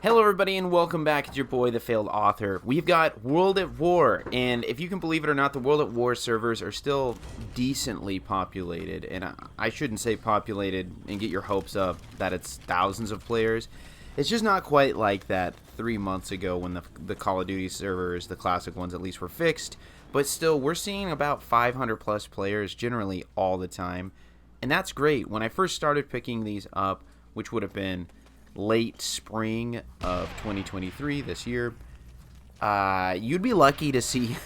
Hello everybody and welcome back. It's your boy, the Failed Author. We've got World at War, and if you can believe it or not, the World at War servers are still decently populated, and I shouldn't say populated and get your hopes up that it's thousands of players. It's just not quite like that 3 months ago when the Call of Duty servers, the classic ones at least, were fixed, but still, we're seeing about 500 plus players generally all the time, and that's great. When I first started picking these up, which would have been late spring of 2023 this year, you'd be lucky to see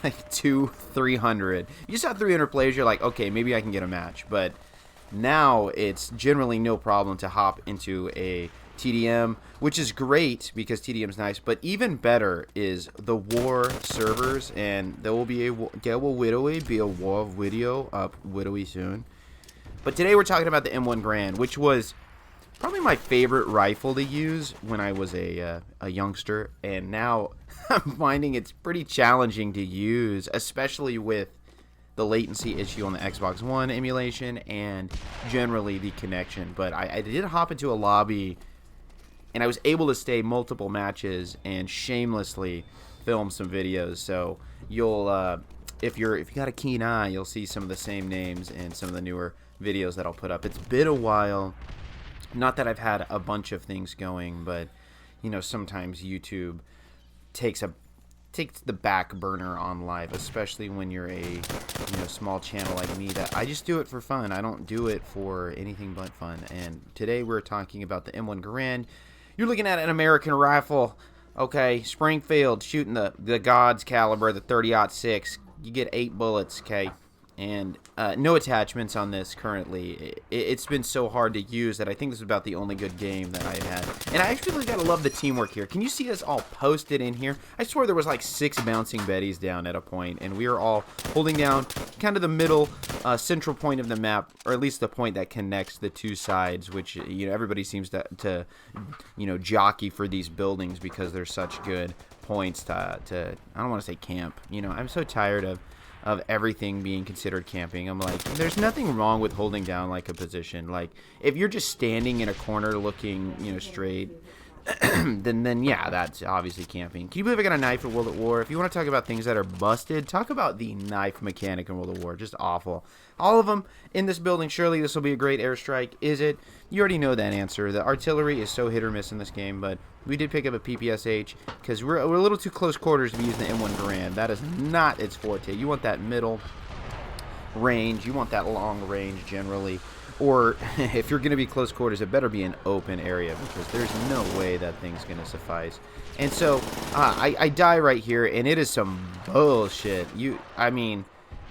like 300. You saw 300 players, you're like, okay, maybe I can get a match. But now it's generally no problem to hop into a TDM, which is great because TDM's nice, but even better is the war servers, and there will be a war video up widowy soon. But today we're talking about the M1 Garand, which was probably my favorite rifle to use when I was a youngster, and now I'm finding it's pretty challenging to use, especially with the latency issue on the Xbox One emulation and generally the connection. But I did hop into a lobby, and I was able to stay multiple matches and shamelessly film some videos. So you'll, if you got a keen eye, you'll see some of the same names in some of the newer videos that I'll put up. It's been a while. Not that I've had a bunch of things going, but you know, sometimes YouTube takes the back burner on live, especially when you're a small channel like me. That I just do it for fun. I don't do it for anything but fun. And today we're talking about the M1 Garand. You're looking at an American rifle, okay? Springfield, shooting the God's caliber, the 30-06. You get 8 bullets, okay? And no attachments on this currently. It's been so hard to use that I think this is about the only good game that I've had. And I actually gotta love the teamwork here. Can you see us all posted in here? I swear there was like 6 bouncing Bettys down at a point, and we were all holding down kind of the middle central point of the map, or at least the point that connects the two sides, which everybody seems to jockey for these buildings because they're such good points to I don't want to say camp. I'm so tired of everything being considered camping. I'm like, there's nothing wrong with holding down like a position. Like if you're just standing in a corner looking straight, then yeah, that's obviously camping. Can you believe I got a knife in World at War? If you want to talk about things that are busted, talk about the knife mechanic in World at War. Just awful. All of them in this building. Surely this will be a great airstrike. Is it? You already know that answer. The artillery is so hit or miss in this game, but we did pick up a PPSH because we're a little too close quarters to be using the M1 Garand. That is not its forte. You want that middle range. You want that long range generally. Or if you're going to be close quarters, it better be an open area because there's no way that thing's going to suffice. And so I die right here, and it is some bullshit.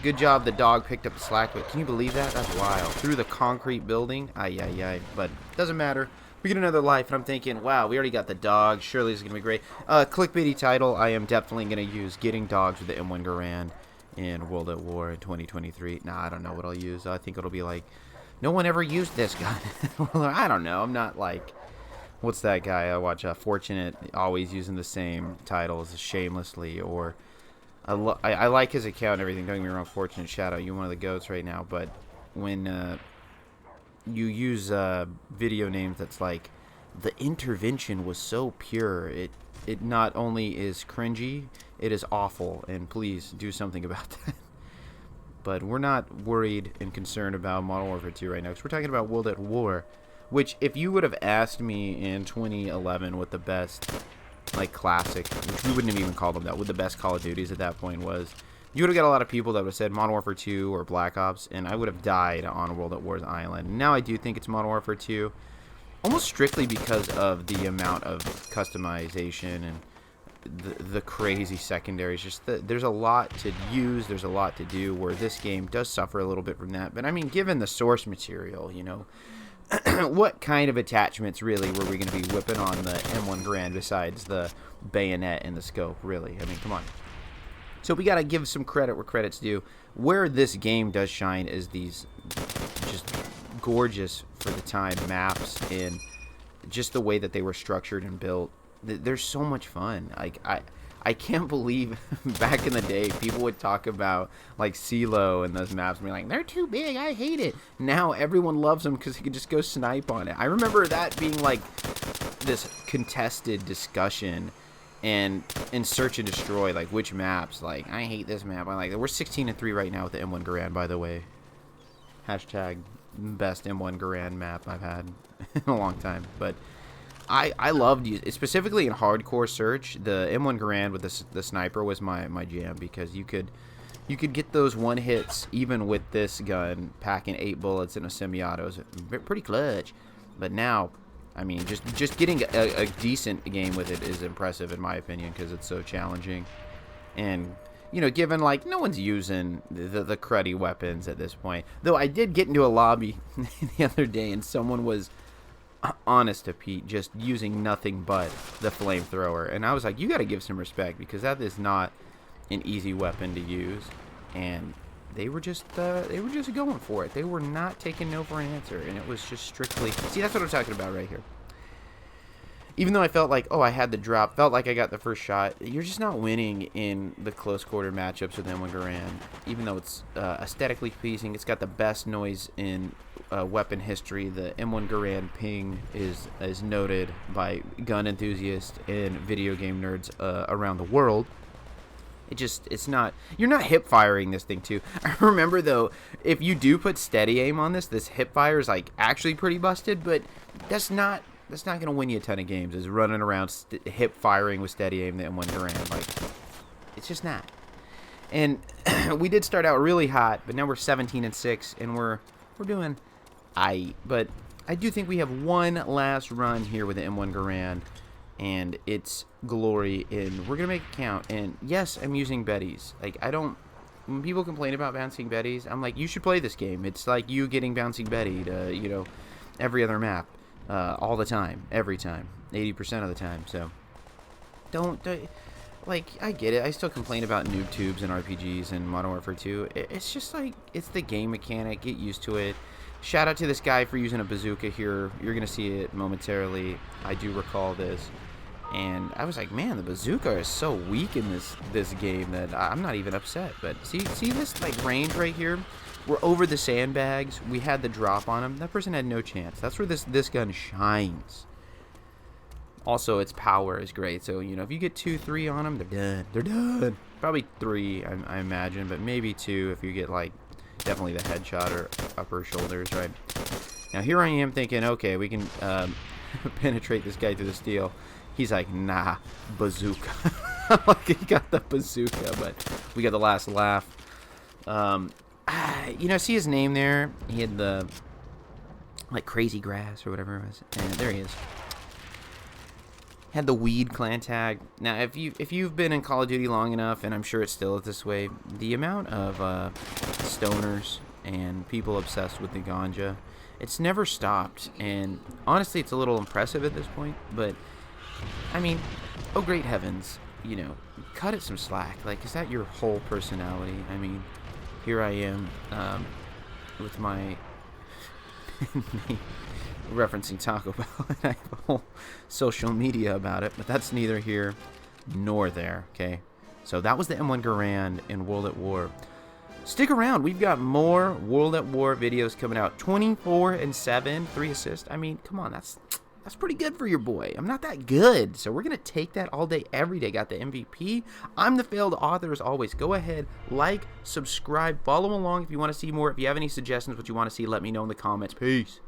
Good job the dog picked up the slack, but can you believe that? That's wild. Through the concrete building? Ay. But doesn't matter. We get another life, and I'm thinking, wow, we already got the dog. Surely this is going to be great. Clickbaity title, I am definitely going to use getting dogs with the M1 Garand in World at War in 2023. Nah, I don't know what I'll use. I think it'll be like, no one ever used this gun. Well, I don't know. I'm not like, what's that guy I watch? Fortunate, always using the same titles, shamelessly, or I like his account and everything. Don't get me wrong, Fortunate Shadow, you're one of the goats right now. But when you use video names that's like, the intervention was so pure, it not only is cringy, it is awful. And please do something about that. But we're not worried and concerned about Modern Warfare 2 right now, because we're talking about World at War, which if you would have asked me in 2011 what the best, like, classic, which we wouldn't have even called them that, what the best Call of Duties at that point was, you would have got a lot of people that would have said Modern Warfare 2 or Black Ops, and I would have died on World at War's island. Now I do think it's Modern Warfare 2, almost strictly because of the amount of customization and the crazy secondaries. Just there's a lot to use, there's a lot to do, where this game does suffer a little bit from that. But I mean, given the source material, what kind of attachments really were we going to be whipping on the M1 Garand besides the bayonet and the scope? Really, I mean, come on. So we got to give some credit where credit's due. Where this game does shine is these just gorgeous for the time maps, and just the way that they were structured and built. They're so much fun. Like I I can't believe back in the day people would talk about like CeeLo and those maps and be like, they're too big, I hate it. Now everyone loves them because you can just go snipe on it. I remember that being like this contested discussion and in Search and Destroy, like which maps, like I hate this map. I like it. We're 16-3 right now with the M1 Garand, by the way. Hashtag best M1 Garand map I've had in a long time. But I loved you specifically in hardcore search. The M1 Garand with the sniper was my jam, because you could get those one hits even with this gun packing 8 bullets in a semi-auto. Is pretty clutch. But now, I mean, just getting a decent game with it is impressive in my opinion, because it's so challenging. And you know, given like no one's using the cruddy weapons at this point. Though I did get into a lobby the other day and someone was, honest to Pete, just using nothing but the flamethrower, and I was like, you got to give some respect, because that is not an easy weapon to use. And they were just going for it. They were not taking no for an answer, and it was just strictly, see, that's what I'm talking about right here. Even though I felt like, oh, I had the drop, felt like I got the first shot, you're just not winning in the close quarter matchups with M1 Garand. Even though it's aesthetically pleasing, it's got the best noise in weapon history. The M1 Garand ping is noted by gun enthusiasts and video game nerds around the world. It's not, you're not hip firing this thing too. I remember though, if you do put steady aim on this hip fire is like actually pretty busted, but that's not going to win you a ton of games, is running around hip firing with steady aim the M1 Garand. Like, it's just not. And we did start out really hot, but now we're 17-6, and we're doing but I do think we have one last run here with the M1 Garand, and it's glory, and we're going to make it count. And yes, I'm using Betty's. Like, when people complain about bouncing Betty's, I'm like, you should play this game. It's like you getting bouncing Betty to, you know, every other map. All the time, every time, 80% of the time. So don't like, I get it. I still complain about noob tubes and RPGs and Modern Warfare 2. It's just like, it's the game mechanic. Get used to it. Shout out to this guy for using a bazooka here. You're gonna see it momentarily. I do recall this, and I was like, man, the bazooka is so weak in this game that I'm not even upset. But see this like range right here. We're over the sandbags. We had the drop on him. That person had no chance. That's where this gun shines. Also, its power is great. So, you know, if you get 2, 3 on them, they're done. They're done. Probably 3, I imagine, but maybe 2 if you get, like, definitely the headshot or upper shoulders, right? Now, here I am thinking, okay, we can penetrate this guy through the steel. He's like, nah, bazooka. Like, he got the bazooka, but we got the last laugh. You know, see his name there? He had the, like, crazy grass or whatever it was. And there he is. Had the weed clan tag. Now, if you've been in Call of Duty long enough, and I'm sure it still is this way, the amount of stoners and people obsessed with the ganja, it's never stopped. And honestly, it's a little impressive at this point. But, I mean, oh great heavens, you know, cut it some slack. Like, is that your whole personality? I mean, here I am with my referencing Taco Bell, and I have a whole social media about it, but that's neither here nor there, okay? So that was the M1 Garand in World at War. Stick around. We've got more World at War videos coming out. 24-7, 3 assists. I mean, come on, that's pretty good for your boy. I'm not that good, so we're going to take that all day, every day. Got the MVP. I'm the failed author, as always. Go ahead, like, subscribe, follow along if you want to see more. If you have any suggestions, what you want to see, let me know in the comments. Peace.